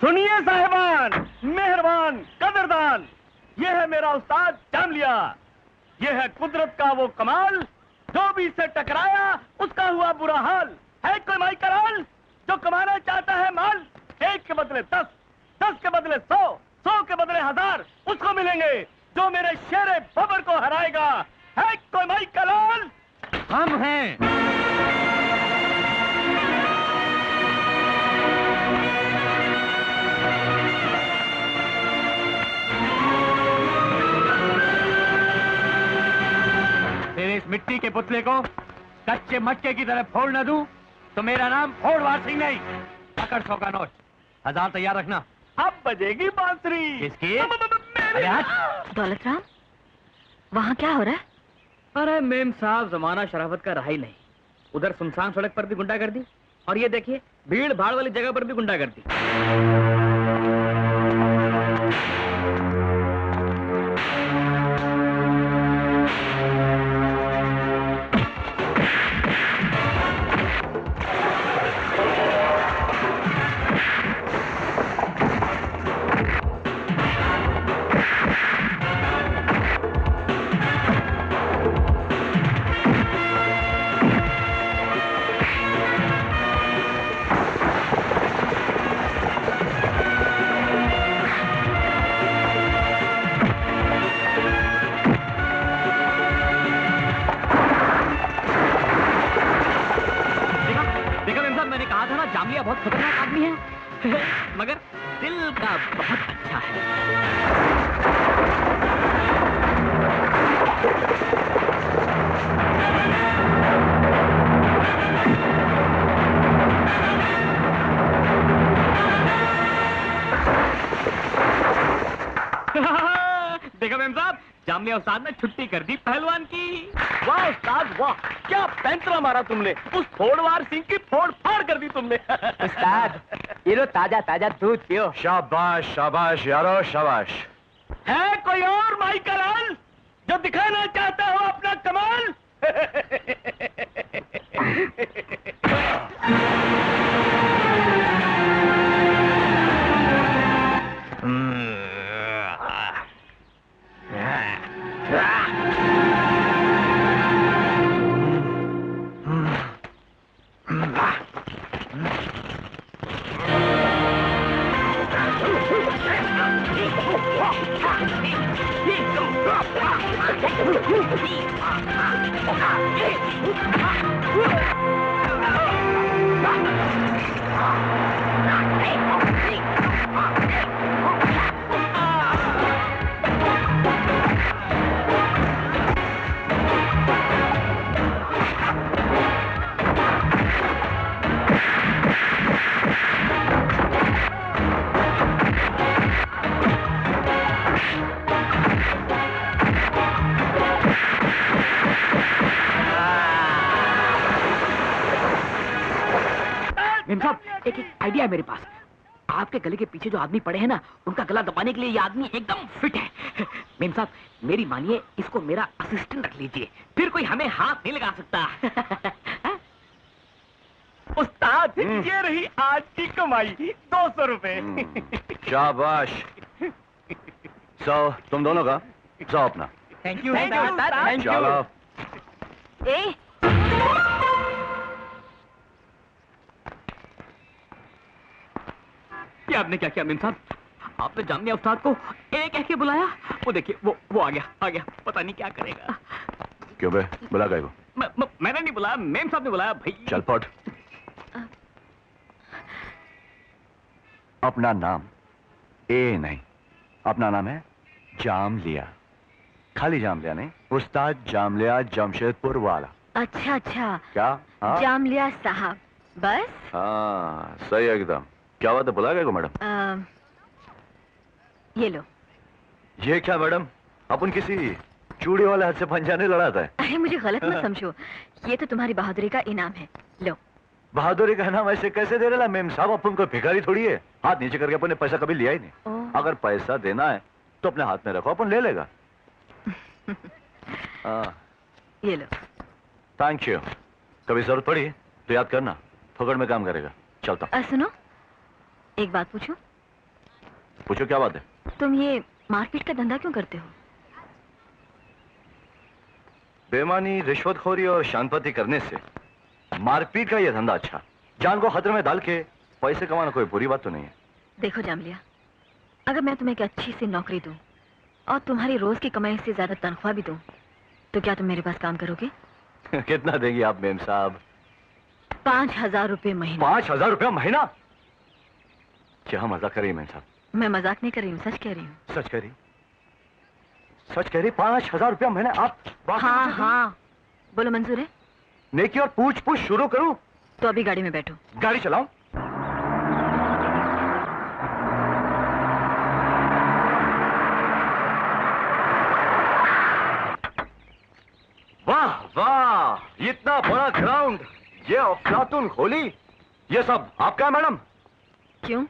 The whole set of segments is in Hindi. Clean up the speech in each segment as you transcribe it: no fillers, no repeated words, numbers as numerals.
सुनिए साहिबान, मेहरबान, कदरदान, ये है मेरा उस्ताद जामलिया। ये है कुदरत का वो कमाल, जो भी इससे टकराया उसका हुआ बुरा हाल। है कोई माई कराल जो कमाना चाहता है माल, 1 के बदले 10, 10 के बदले 100, 100 के बदले 1000 उसको मिलेंगे जो मेरे शेरे बबर को हराएगा। है कोई माई कराल? हम हैं। तेरे इस मिट्टी के पुतले को कच्चे मटके की तरह फोड़ न दूं तो मेरा नाम फोड़वार सिंह नहीं। पकड़ 100 का नोट, 1000 तैयार रखना। अब बजेगी बांसुरी। किसकी? अरे दौलत राम, वहाँ क्या हो रहा है? अरे मेम साहब, जमाना शराफत का रहा ही नहीं। उधर सुनसान सड़क पर भी गुंडागर्दी, और ये देखिए भीड़ भाड़ वाली जगह पर भी गुंडागर्दी। बहुत खतरनाक आदमी है मगर दिल का बहुत अच्छा है। देखा मेम साहब, जामलिया उस्ताद ने छुट्टी कर दी पहलवान की। वाह उस्ताद वाह, क्या पैंतरा मारा तुमने। उस फोड़वार सिंह की फोड़ फाड़ कर दी तुमने। उस्ताद ये लो ताजा ताजा दूध पियो। शाबाश शाबाश यारो शाबाश। है कोई और माई कराल जो दिखाना चाहता हो अपना कमाल? एक आइडिया है मेरे पास। आपके गले के पीछे जो आदमी पड़े हैं ना, उनका गला दबाने के लिए ये आदमी एकदम फिट है। मेम साहब मेरी मानिए, इसको मेरा असिस्टेंट रख लीजिए, फिर कोई हमें हाथ नहीं लगा सकता। उस्ताद ये रही आज की कमाई, 200 रुपए। शाबाश। 100 तुम दोनों का, 100 अपना। थैंक यू चलो। ये आपने क्या किया मेम साहब? आपने जामलिया उस्ताद को एक कह के बुलाया, वो देखिए वो आ गया, पता नहीं क्या करेगा। क्यों बे, बुला गए वो? मैंने नहीं बुलाया, मेम साहब ने बुलाया भाई। चल पट। अपना नाम ए नहीं, अपना नाम है जामलिया। खाली जामलिया नहीं, उस्ताद जामलिया जमशेदपुर वाला। अच्छा अच्छा, क्या? जामलिया साहब, बस? हाँ सही है एकदम। क्या बात है, बुला गए को मैडम? ये लो। ये क्या मैडम, अपन किसी चूड़ी वाले हाथ से पंजा नहीं लड़ाता है। अरे मुझे गलत मत समझो, ये तो तुम्हारी बहादुरी का इनाम है, लो। बहादुरी का इनाम ऐसे कैसे दे रहा मेम साहब? अपन को भिखारी थोड़ी है, हाथ नीचे करके अपन ने पैसा कभी लिया ही नहीं। अगर पैसा देना है तो अपने हाथ में रखो, अपन ले लेगा। ये लो। Thank you. कभी जरूरत पड़ी तो याद करना, फुकड़ में काम करेगा। चलता। सुनो, एक बात पूछूं? पूछो क्या बात है? तुम ये मारपीट का धंधा क्यों करते हो? बेईमानी, रिश्वतखोरी और शांतपति करने से मारपीट का यह धंधा अच्छा। जान को खतरे में डाल के पैसे कमाना कोई बुरी बात तो नहीं है। देखो जामलिया, अगर मैं तुम्हें एक अच्छी सी नौकरी दूं और तुम्हारी रोज की कमाई से ज्यादा तनख्वाह भी दूं, तो क्या तुम मेरे पास काम करोगे? कितना देंगी आप मेम साहब? 5,000 रुपए महीना। 5,000 रुपया महीना? क्या मजाक कर रही है मेम साहब? मैं मजाक नहीं कर रही हूँ, सच कह रही हूँ। सच कह रही? सच कह रही? 5,000 रुपया महीना? आप हाँ हाँ, बोलो मंजूर है? नेकी और पूछ पूछ शुरू करूं? तो अभी गाड़ी में बैठो। गाड़ी चलाऊं? वाह वाह, इतना बड़ा ग्राउंड, ये अफलातून खोली, ये सब आपका है मैडम? क्यों,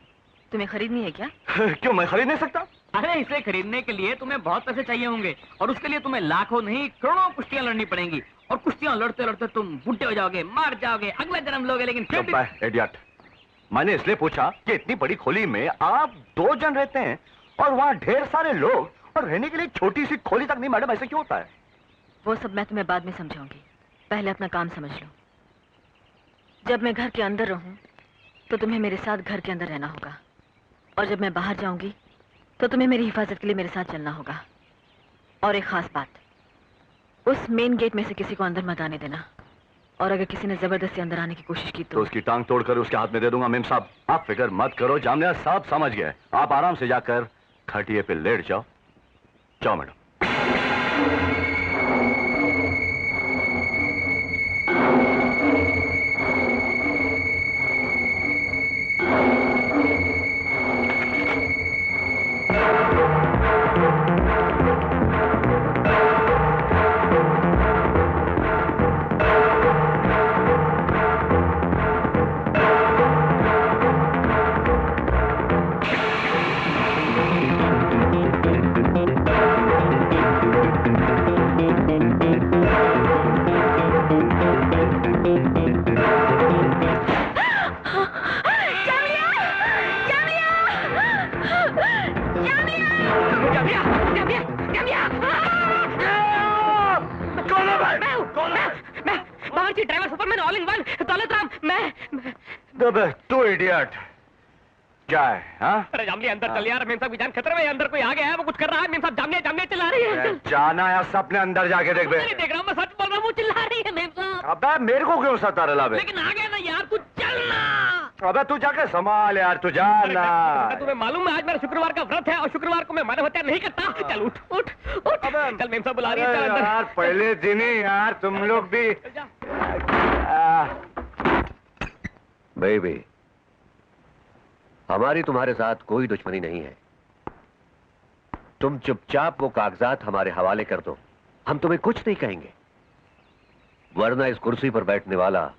तुम्हें खरीदनी है क्या? क्यों, मैं खरीद नहीं सकता? अरे इसे खरीदने के लिए तुम्हें बहुत पैसे चाहिए होंगे और उसके लिए तुम्हें लाखों नहीं करोड़ों कुश्तियां लड़नी पड़ेंगी और कुश्तियां लड़ते लड़ते तुम बुढ़े हो जाओगे, मार जाओगे, अगला जन्म लोगे, लेकिन फिर भी... इडियट, मैंने इसलिए पूछा कि इतनी बड़ी खोली में आप 2 जन रहते हैं और वहाँ ढेर सारे लोग, और रहने के लिए छोटी सी खोली तक नहीं मैडम, ऐसे क्यों होता है? वो सब मैं तुम्हें बाद में समझाऊंगी, पहले अपना काम समझ लो। जब मैं घर के अंदर रहूं तो तुम्हें मेरे साथ घर के अंदर रहना होगा, और जब मैं बाहर जाऊंगी तो तुम्हें मेरी हिफाजत के लिए मेरे साथ चलना होगा। और एक खास बात, उस मेन गेट में से किसी को अंदर मत आने देना, और अगर किसी ने जबरदस्ती अंदर आने की कोशिश की तो उसकी टांग तोड़कर उसके हाथ में दे दूंगा मेम साहब। आप फिक्र मत करो, जामलिया साहब समझ गए। आप आराम से जाकर खटिए पे लेट जाओ। जाओ मैडम। तू इडियट, क्या है? हाँ? अरे जामलिया अंदर चल यार, मेम साहब की जान खतरे में, अंदर कोई आ गया है, वो कुछ कर रहा है। मेम साहब जामलिया जामलिया चिल्ला रही है। जाना है सबने अंदर जाके देख बे। नहीं देख रहा हूँ, मैं सच बोल रहा हूँ, वो चिल्ला रही है मेम साहब। अबे मेरे को क्यों सता रहा बे? लेकिन आ गया ना यार, तू चलना। अबे तू जाके संभाल यार, तू जाना। तुम्हें मालूम है आज मेरा शुक्रवार का व्रत है और शुक्रवार को मैं मानव हत्या नहीं करता। चल उठ उठ उठ, चल मेम साहब बुला रही है, चल अंदर। यार पहले दिन ही यार तुम लोग भी। बेबी, हमारी तुम्हारे साथ कोई दुश्मनी नहीं है। तुम चुपचाप वो कागजात हमारे हवाले कर दो, हम तुम्हें कुछ नहीं कहेंगे। वरना इस कुर्सी पर बैठने वाला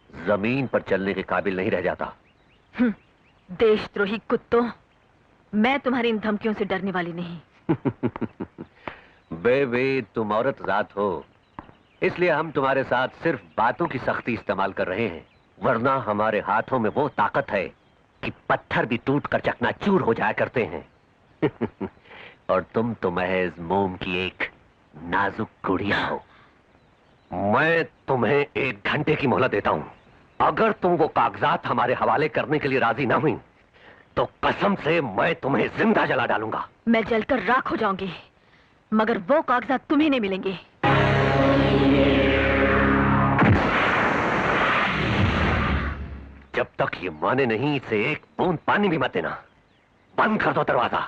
जमीन पर चलने के काबिल नहीं रह जाता। देशद्रोही कुत्तों, मैं तुम्हारी इन धमकियों से डरने वाली नहीं। बेबी, तुम औरत जात हो, इसलिए हम तुम्हारे साथ सिर्फ बातों की सख्ती इस्तेमाल कर रहे हैं। वरना हमारे हाथों में वो ताकत है कि पत्थर भी टूटकर चकनाचूर हो जाया करते हैं। और तुम तो महज मोम की एक नाजुक गुड़िया हो। मैं तुम्हें 1 घंटे की मोहलत देता हूं। अगर तुम वो कागजात हमारे हवाले करने के लिए राजी ना हुई तो कसम से मैं तुम्हें जिंदा जला डालूंगा। मैं जलकर राख हो जाऊंगी, मगर वो कागजात तुम्हें नहीं मिलेंगे। जब तक ये माने नहीं, इसे एक बूंद पानी भी मत देना। बंद कर दो दरवाजा।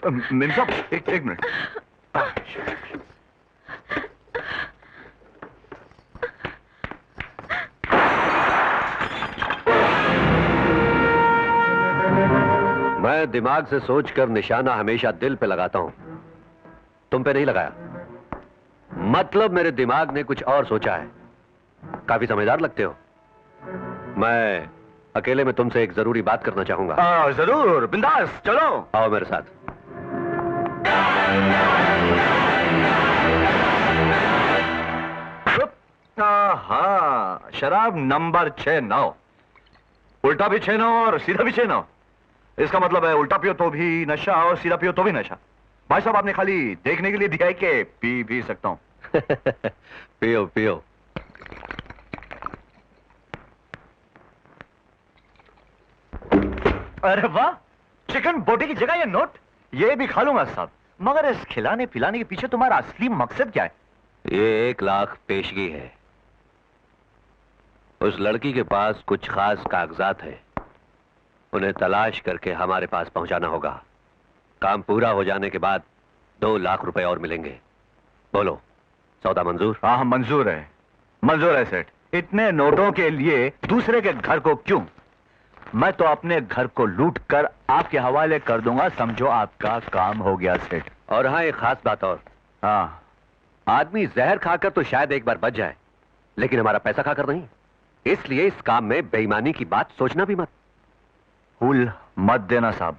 मेम साहब एक मिनट। मैं दिमाग से सोचकर निशाना हमेशा दिल पे लगाता हूं, तुम पे नहीं लगाया। मतलब मेरे दिमाग ने कुछ और सोचा है। काफी समझदार लगते हो। मैं अकेले में तुमसे एक जरूरी बात करना चाहूंगा। जरूर, बिंदास, चलो। आओ मेरे साथ। हाँ, शराब नंबर 6-9, उल्टा भी 6-9 और सीधा भी 6-9। इसका मतलब है उल्टा पियो तो भी नशा और सीधा पियो तो भी नशा। भाई साहब, आपने खाली देखने के लिए दिया है कि पी भी सकता हूं। पियो पियो। अरे वाह, चिकन बोटी की जगह ये नोट, ये भी खा लूंगा साहब। मगर इस खिलाने पिलाने के पीछे तुम्हारा असली मकसद क्या है? ये 1 लाख पेशगी है। उस लड़की के पास कुछ खास कागजात है, उन्हें तलाश करके हमारे पास पहुंचाना होगा। काम पूरा हो जाने के बाद 2 लाख रुपए और मिलेंगे। बोलो, सौदा मंजूर? हाँ, मंजूर है, मंजूर है सेठ। इतने नोटों के लिए दूसरे के घर को क्यों? मैं तो अपने घर को लूट कर आपके हवाले कर दूंगा, समझो आपका काम हो गया सेठ। और हाँ, एक खास बात और। हाँ, आदमी जहर खाकर तो शायद एक बार बच जाए, लेकिन हमारा पैसा खाकर नहीं। इसलिए इस काम में बेईमानी की बात सोचना भी मत। भूल मत देना साहब।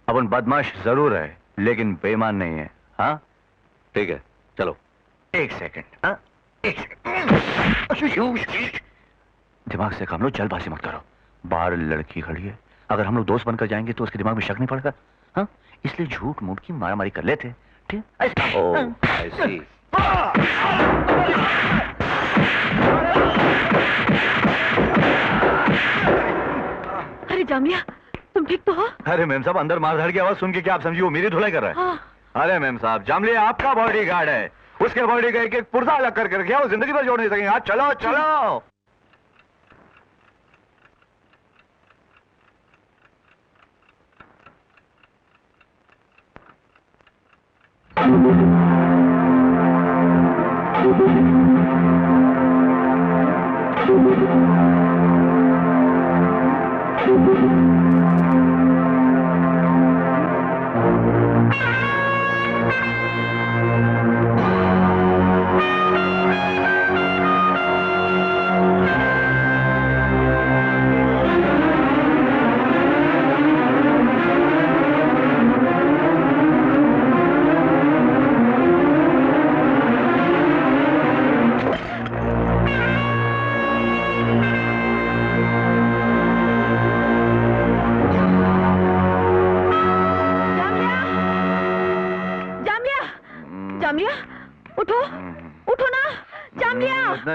अपन बदमाश जरूर है, लेकिन बेईमान नहीं है। हाँ, ठीक है, चलो। एक सेकंड। हाँ, एक सेकंड। दिमाग से काम लो, जल्दबाजी मत करो। बाहर लड़की खड़ी है, अगर हम लोग दोस्त बनकर जाएंगे तो उसके दिमाग में शक नहीं पड़ेगा। हाँ, इसलिए झूठ मूठ की मारामारी कर लेते हैं। ठीक है? ओह, I see। अरे जामिया, तुम ठीक तो हो? अरे मैम साहब, अंदर मारधाड़ की आवाज सुन के क्या आप समझी वो मेरी धुलाई कर रहा है? हाँ। अरे मैम साहब, जामलिया आपका बॉडी गार्ड है, उसके बॉडी का एक एक पुर्जा अलग करके रखा, वो जिंदगी भर जोड़ नहीं सकेंगे। आज चलो चलो।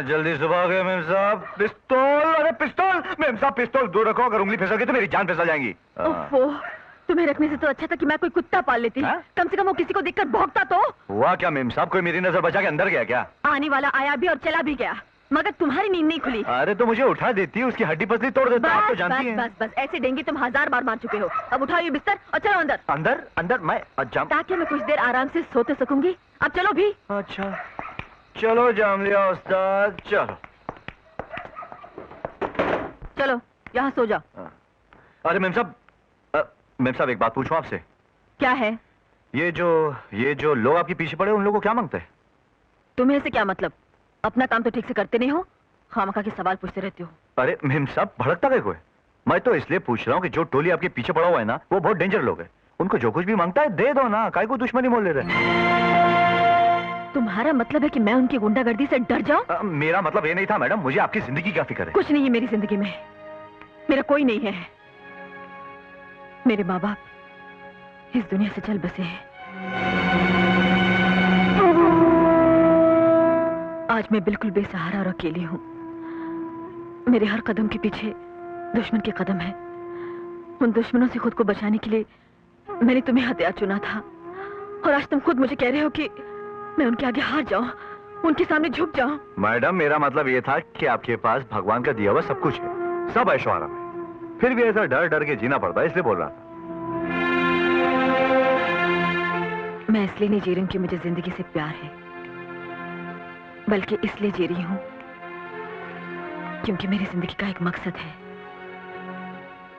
जल्दी सुबह गए मैम साहब। पिस्तौल, अरे पिस्तौल मैम साहब, पिस्तौल दूर रखो, अगर उंगली फिसल गई तो मेरी जान फिसल जाएगी। ओफो, तुम्हें रखने से तो अच्छा था कि मैं कोई कुत्ता पाल लेती। कम से कम वो किसी को देखकर भौंकता तो। हुआ क्या मैम साहब, कोई मेरी नजर बचा के अंदर गया क्या? आने वाला आया भी और चला भी गया, मगर तुम्हारी नींद नहीं खुली। अरे तो मुझे उठा देती, उसकी हड्डी पसली तोड़ देता। आप तो जानती हैं। बस बस, ऐसे डेंगू तुम 1000 बार मार चुके हो। अब उठाओ ये बिस्तर और चलो अंदर। अंदर अंदर मैं ताकि मैं कुछ देर आराम से सोते सकूंगी। अब चलो भी। अच्छा चलो जामलिया उस्ताद, चलो चलो, यहाँ सो जाओ। अरे मैम साहब, एक बात पूछूं आपसे? क्या है? ये जो लोग आपके पीछे पड़े, उन लोगों को क्या मांगते हैं? तुम्हें से क्या मतलब? अपना काम तो ठीक से करते नहीं हो, खामखा के सवाल पूछते रहते हो। अरे मैम साहब, भड़कता है कोई? मैं तो इसलिए पूछ रहा हूँ कि जो टोली आपके पीछे पड़ा हुआ है ना, वो बहुत डेंजर लोग हैं। उनको जो कुछ भी मांगता है दे दो ना, काहे को दुश्मनी मोल ले रहे? तुम्हारा मतलब है कि मैं उनकी गुंडागर्दी से डर जाऊं? मेरा मतलब ये नहीं था मैडम, मुझे आपकी जिंदगी क्या फिक्र है? कुछ नहीं है मेरी जिंदगी में, मेरा कोई नहीं है। मेरे माँ बाप इस दुनिया से चल बसे हैं। आज मैं बिल्कुल बेसहारा और अकेली हूँ। मेरे हर कदम के पीछे दुश्मन के कदम है। उन दुश्मनों से खुद को बचाने के लिए मैंने तुम्हें हथियार चुना था, और आज तुम खुद मुझे कह रहे हो कि मैं उनके आगे हार जाऊं, उनके सामने झुक जाऊं। मैडम, मेरा मतलब ये था कि आपके पास भगवान का दिया हुआ सब कुछ है, सब ऐशो आराम है, फिर भी ऐसा डर डर के जीना पड़ता है, इसलिए बोल रहा था। मैं इसलिए नहीं जी रही हूँ कि मुझे जिंदगी से प्यार है, बल्कि इसलिए जी रही हूँ क्योंकि मेरी जिंदगी का एक मकसद है।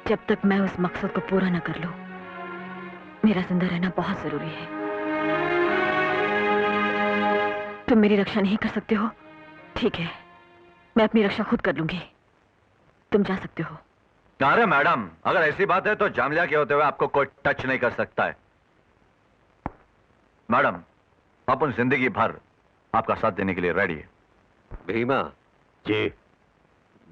जब तक मैं उस मकसद को पूरा न कर लूं, मेरा जिंदा रहना बहुत जरूरी है। तुम मेरी रक्षा नहीं कर सकते हो, ठीक है, मैं अपनी रक्षा खुद कर लूंगी। तुम जा सकते हो। अरे मैडम, अगर ऐसी बात है तो जामिया के होते हुए आपको कोई टच नहीं कर सकता है। मैडम, अपन जिंदगी भर आपका साथ देने के लिए रेडी है। भीमा जी,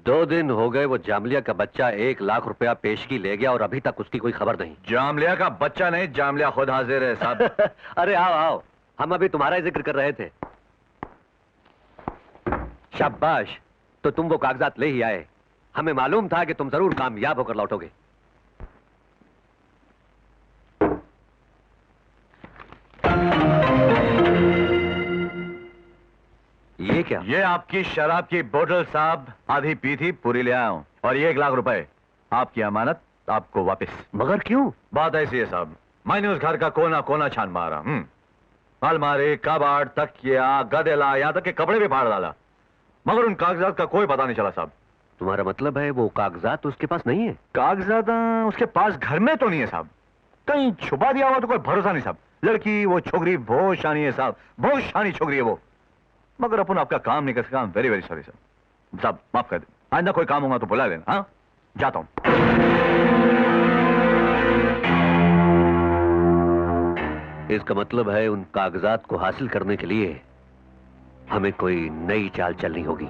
2 दिन हो गए वो जामलिया का बच्चा 1 लाख रुपया पेशगी ले गया और अभी तक उसकी कोई खबर नहीं। जामलिया का बच्चा नहीं, जामलिया खुद हाजिर है साहब। अरे आओ आओ, हम अभी तुम्हारा ही जिक्र कर रहे थे। शाबाश, तो तुम वो कागजात ले ही आए। हमें मालूम था कि तुम जरूर कामयाब होकर लौटोगे। ये क्या? ये आपकी शराब की बोतल साहब, आधी पी थी, पूरी ले आया हूं। और ये 1 लाख रुपए आपकी अमानत, आपको वापस। मगर क्यों? बात ऐसी है साहब, मैंने उस घर का कोना कोना छान मारा। अलमारी, कबाड़, तकिया, गदेला, यहां तक के कपड़े भी फाड़ डाला, मगर उन कागजात का कोई पता नहीं चला साहब। तुम्हारा मतलब है वो कागजात उसके पास नहीं है? कागजात उसके पास घर में तो नहीं है साहब, कहीं छुपा दिया हुआ तो कोई भरोसा नहीं साहब। लड़की वो छोकरी बहुत शानी है साहब, बहुत शानी छोकरी है वो, मगर अपन आपका काम नहीं कर सका। वेरी वेरी सॉरी साहब, माफ कर दे। आइंदा कोई काम होगा तो बुला लेना। हाँ, जाता हूं। इसका मतलब है उन कागजात को हासिल करने के लिए हमें कोई नई चाल चलनी होगी।